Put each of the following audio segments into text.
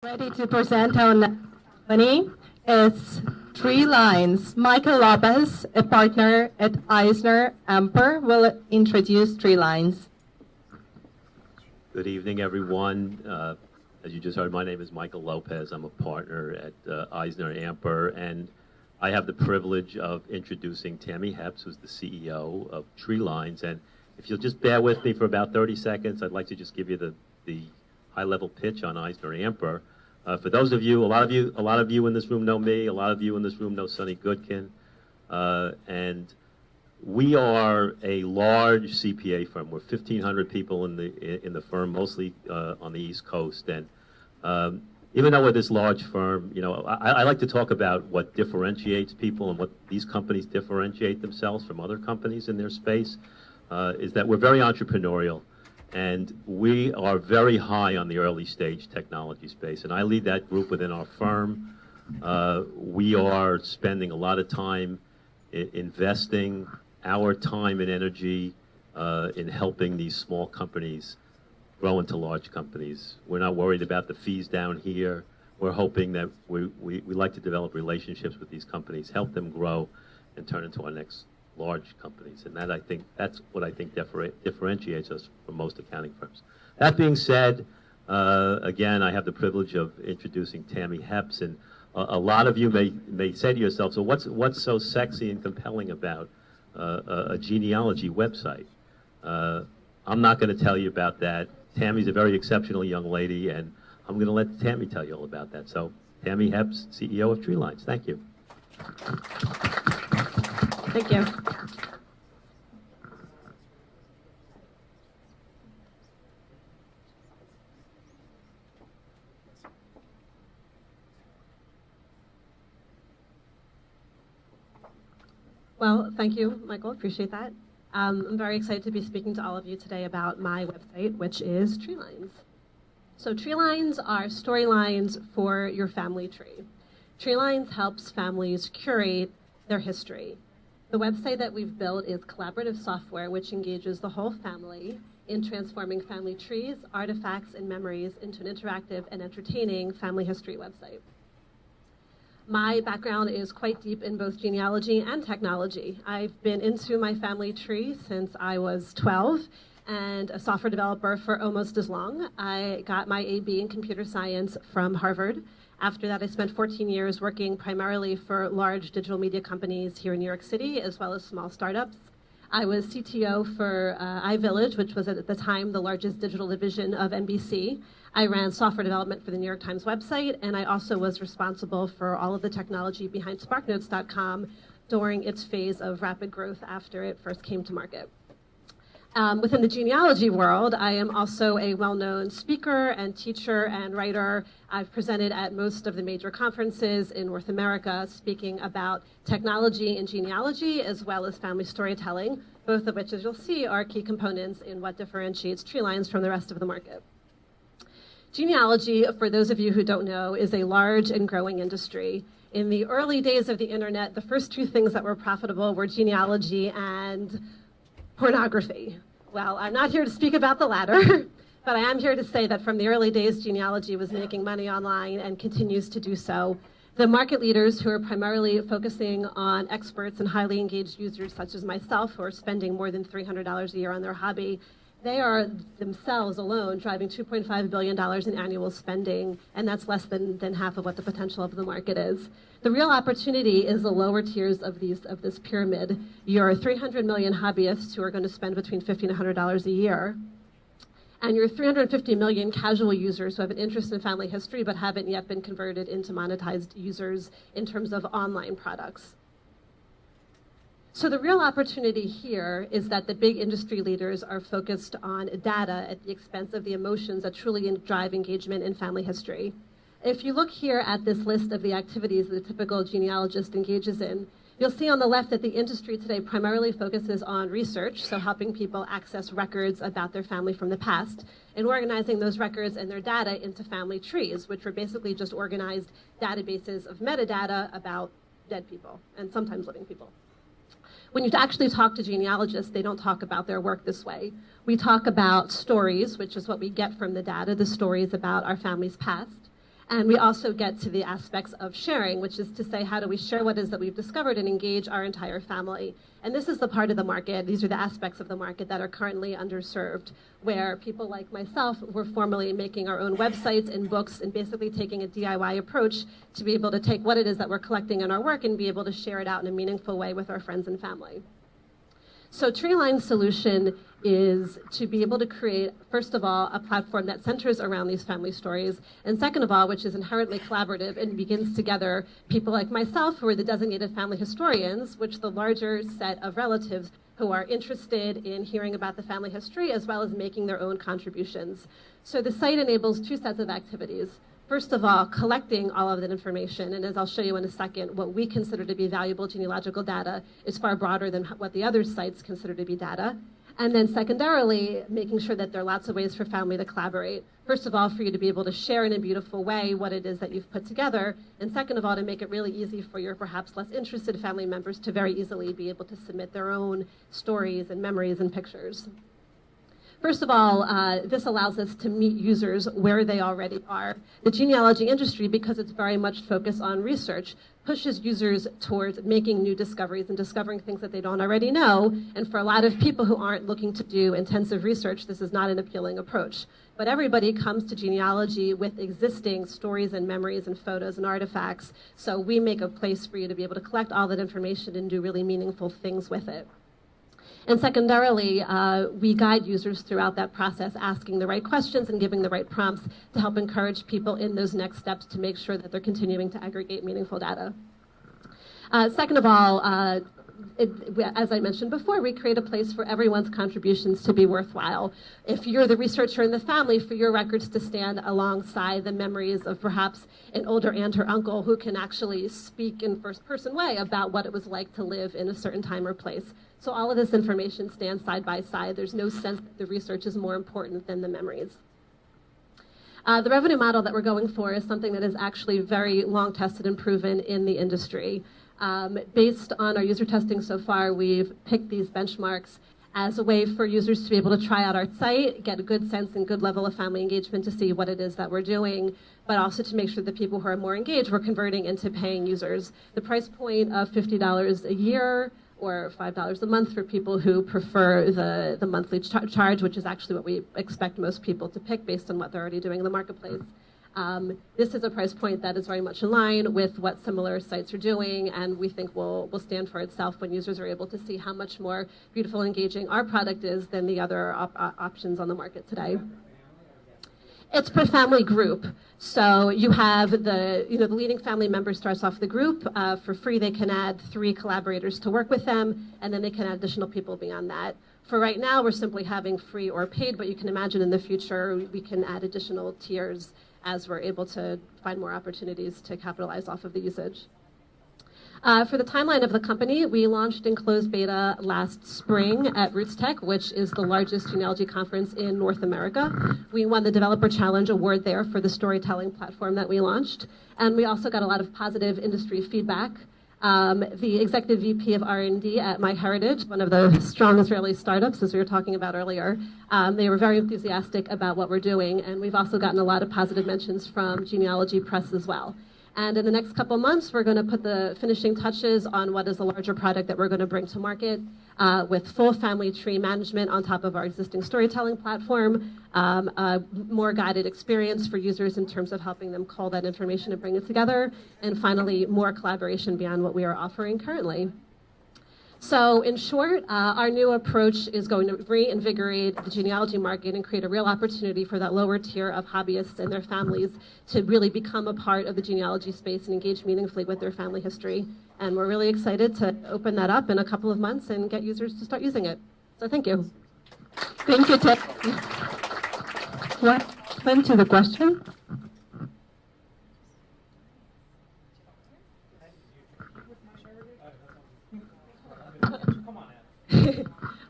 Ready to present our next company. It's Treelines. Michael Lopez, a partner at Eisner Amper, will introduce Treelines. Good evening, everyone. As you just heard, my name is Michael Lopez. I'm a partner at Eisner Amper, and I have the privilege of introducing Tammy Hepps, who's the CEO of Treelines. And if you'll just bear with me for about 30 seconds, I'd like to just give you the high-level pitch on Eisner Amper. For those of you, a lot of you in this room know me. A lot of you in this room know Sonny Goodkin, and we are a large CPA firm. We're 1,500 people in the firm, mostly on the East Coast. And even though we're this large firm, you know, I like to talk about what differentiates people and what these companies differentiate themselves from other companies in their space. Is that we're very entrepreneurial. And we are very high on the early stage technology space, and I lead that group within our firm. We are spending a lot of time investing our time and energy in helping these small companies grow into large companies. We're not worried about the fees down here. We're hoping that we like to develop relationships with these companies, help them grow, and turn into our next large companies, and that's what I think differentiates us from most accounting firms. That being said, again, I have the privilege of introducing Tammy Hepps, and a lot of you may say to yourself, so what's so sexy and compelling about a genealogy website? I'm not going to tell you about that. Tammy's a very exceptional young lady, and I'm going to let Tammy tell you all about that. So, Tammy Hepps, CEO of Treelines. Thank you. Thank you. Well, thank you, Michael. Appreciate that. I'm very excited to be speaking to all of you today about my website, which is Treelines. So Treelines are storylines for your family tree. Treelines helps families curate their history. The website that we've built is collaborative software which engages the whole family in transforming family trees, artifacts, and memories into an interactive and entertaining family history website. My background is quite deep in both genealogy and technology. I've been into my family tree since I was 12 and a software developer for almost as long. I got my AB in computer science from Harvard. After that, I spent 14 years working primarily for large digital media companies here in New York City, as well as small startups. I was CTO for iVillage, which was at the time the largest digital division of NBC. I ran software development for the New York Times website, and I also was responsible for all of the technology behind SparkNotes.com during its phase of rapid growth after it first came to market. Within the genealogy world, I am also a well-known speaker and teacher and writer. I've presented at most of the major conferences in North America, speaking about technology and genealogy, as well as family storytelling, both of which, as you'll see, are key components in what differentiates Treelines from the rest of the market. Genealogy, for those of you who don't know, is a large and growing industry. In the early days of the internet, the first two things that were profitable were genealogy and pornography. Well, I'm not here to speak about the latter, but I am here to say that from the early days, genealogy was making money online and continues to do so. The market leaders who are primarily focusing on experts and highly engaged users such as myself, who are spending more than $300 a year on their hobby, they are themselves alone driving $2.5 billion in annual spending, and that's less than half of what the potential of the market is. The real opportunity is the lower tiers of this pyramid. Your 300 million hobbyists who are going to spend between $50 and $100 a year, and your 350 million casual users who have an interest in family history but haven't yet been converted into monetized users in terms of online products. So the real opportunity here is that the big industry leaders are focused on data at the expense of the emotions that truly drive engagement in family history. If you look here at this list of the activities that a typical genealogist engages in, you'll see on the left that the industry today primarily focuses on research, so helping people access records about their family from the past, and organizing those records and their data into family trees, which are basically just organized databases of metadata about dead people, and sometimes living people. When you actually talk to genealogists, they don't talk about their work this way. We talk about stories, which is what we get from the data, the stories about our family's past. And we also get to the aspects of sharing, which is to say, how do we share what it is that we've discovered and engage our entire family? And this is the part of the market, these are the aspects of the market that are currently underserved, where people like myself were formerly making our own websites and books and basically taking a DIY approach to be able to take what it is that we're collecting in our work and be able to share it out in a meaningful way with our friends and family. So Treeline's solution is to be able to create, first of all, a platform that centers around these family stories, and second of all, which is inherently collaborative and begins together people like myself, who are the designated family historians, which the larger set of relatives who are interested in hearing about the family history as well as making their own contributions. So the site enables two sets of activities. First of all, collecting all of that information, and as I'll show you in a second, what we consider to be valuable genealogical data is far broader than what the other sites consider to be data. And then secondarily, making sure that there are lots of ways for family to collaborate. First of all, for you to be able to share in a beautiful way what it is that you've put together, and second of all, to make it really easy for your perhaps less interested family members to very easily be able to submit their own stories and memories and pictures. First of all, this allows us to meet users where they already are. The genealogy industry, because it's very much focused on research, pushes users towards making new discoveries and discovering things that they don't already know. And for a lot of people who aren't looking to do intensive research, this is not an appealing approach. But everybody comes to genealogy with existing stories and memories and photos and artifacts. So we make a place for you to be able to collect all that information and do really meaningful things with it. And secondarily, we guide users throughout that process, asking the right questions and giving the right prompts to help encourage people in those next steps to make sure that they're continuing to aggregate meaningful data. Second of all, as I mentioned before, we create a place for everyone's contributions to be worthwhile. If you're the researcher in the family, for your records to stand alongside the memories of perhaps an older aunt or uncle who can actually speak in first-person way about what it was like to live in a certain time or place. So all of this information stands side by side. There's no sense that the research is more important than the memories. The revenue model that we're going for is something that is actually very long tested and proven in the industry. Based on our user testing so far, we've picked these benchmarks as a way for users to be able to try out our site, get a good sense and good level of family engagement to see what it is that we're doing, but also to make sure that people who are more engaged, we're converting into paying users. The price point of $50 a year or $5 a month for people who prefer the monthly charge, which is actually what we expect most people to pick based on what they're already doing in the marketplace. This is a price point that is very much in line with what similar sites are doing, and we think will stand for itself when users are able to see how much more beautiful and engaging our product is than the other options on the market today. It's per family group. So you have the leading family member starts off the group. For free, they can add 3 collaborators to work with them, and then they can add additional people beyond that. For right now, we're simply having free or paid, but you can imagine in the future, we can add additional tiers as we're able to find more opportunities to capitalize off of the usage. For the timeline of the company, we launched in closed beta last spring at RootsTech, which is the largest genealogy conference in North America. We won the Developer Challenge Award there for the storytelling platform that we launched. And we also got a lot of positive industry feedback. The executive VP of R&D at MyHeritage, one of the strong Israeli startups, as we were talking about earlier, they were very enthusiastic about what we're doing. And we've also gotten a lot of positive mentions from Genealogy Press as well. And in the next couple months, we're going to put the finishing touches on what is a larger product that we're going to bring to market with full family tree management on top of our existing storytelling platform, a more guided experience for users in terms of helping them cull that information and bring it together, and finally, more collaboration beyond what we are offering currently. So in short, our new approach is going to reinvigorate the genealogy market and create a real opportunity for that lower tier of hobbyists and their families to really become a part of the genealogy space and engage meaningfully with their family history. And we're really excited to open that up in a couple of months and get users to start using it. So thank you. Thank you, Ted. What went to the question?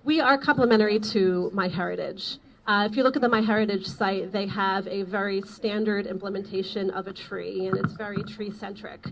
We are complementary to MyHeritage. If you look at the MyHeritage site, they have a very standard implementation of a tree, and it's very tree-centric.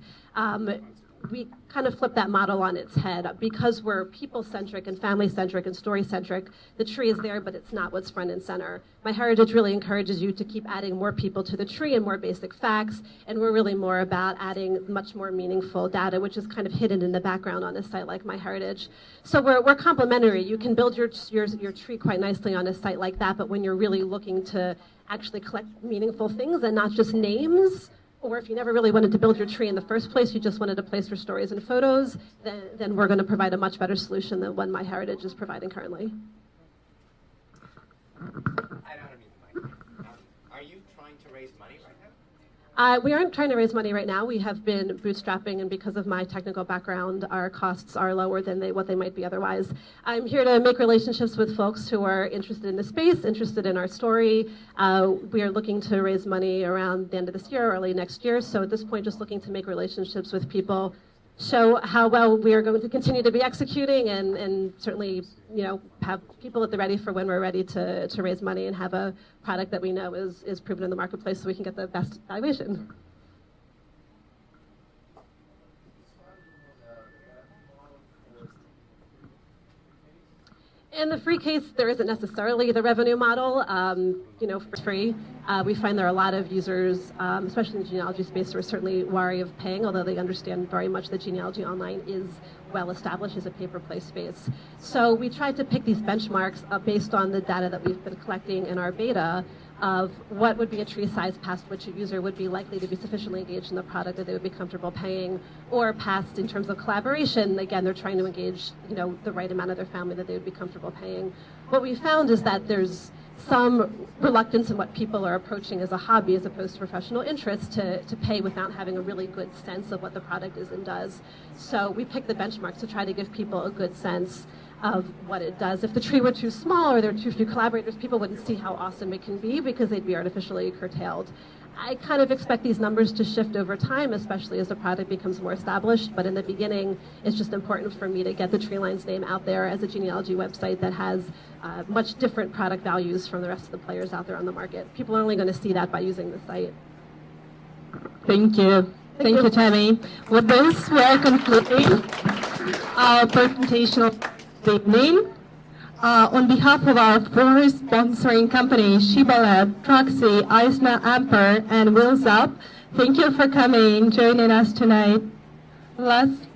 we kind of flip that model on its head. Because we're people-centric and family-centric and story-centric, the tree is there, but it's not what's front and center. My heritage really encourages you to keep adding more people to the tree and more basic facts, and we're really more about adding much more meaningful data, which is kind of hidden in the background on a site like My Heritage. So we're complementary. You can build your tree quite nicely on a site like that, but when you're really looking to actually collect meaningful things and not just names, or if you never really wanted to build your tree in the first place, you just wanted a place for stories and photos, then we're going to provide a much better solution than what My Heritage is providing currently. I don't need the mic. Are you trying to raise money right now? We aren't trying to raise money right now. We have been bootstrapping, and because of my technical background, our costs are lower than what they might be otherwise. I'm here to make relationships with folks who are interested in the space, interested in our story. We are looking to raise money around the end of this year, early next year. So at this point, just looking to make relationships with people, show how well we are going to continue to be executing, and certainly, have people at the ready for when we're ready to raise money and have a product that we know is proven in the marketplace so we can get the best valuation. In the free case, there isn't necessarily the revenue model. For free, we find there are a lot of users, especially in the genealogy space, who are certainly wary of paying, although they understand very much that genealogy online is well established as a pay-per-play space. So we tried to pick these benchmarks based on the data that we've been collecting in our beta of what would be a tree size past which a user would be likely to be sufficiently engaged in the product that they would be comfortable paying, or past in terms of collaboration. Again, they're trying to engage, the right amount of their family that they would be comfortable paying. What we found is that there's some reluctance in what people are approaching as a hobby as opposed to professional interest to pay without having a really good sense of what the product is and does. So we picked the benchmarks to try to give people a good sense of what it does. If the tree were too small or there were too few collaborators, people wouldn't see how awesome it can be because they'd be artificially curtailed. I kind of expect these numbers to shift over time, especially as the product becomes more established. But in the beginning, it's just important for me to get the Treelines name out there as a genealogy website that has much different product values from the rest of the players out there on the market. People are only going to see that by using the site. Thank you. Thank you, Tammy. With this, we are concluding our presentation of the evening. On behalf of our four sponsoring companies, Shibboleth, Troxy, Eisner Amper, and Wheels Up, thank you for coming, joining us tonight. Last